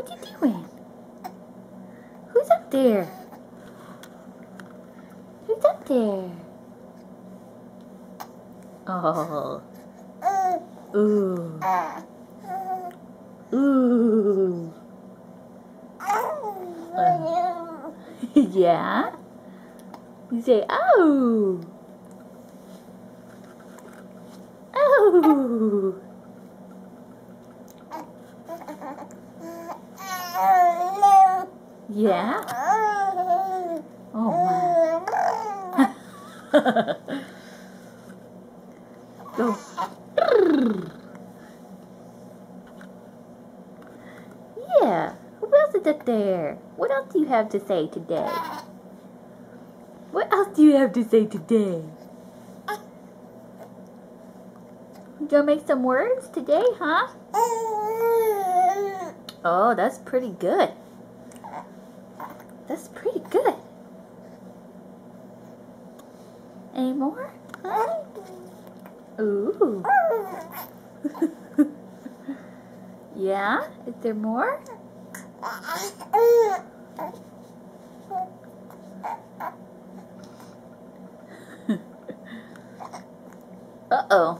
What you doing? Who's up there? Who's up there? Oh. Ooh. Ooh. Yeah? You say, oh. Oh. Yeah? Oh my. Go. Yeah. Who else is up there? What else do you have to say today? What else do you have to say today? You gonna make some words today, huh? Oh, that's pretty good. That's pretty good. Any more? Huh? Ooh. Yeah? Is there more? Uh-oh.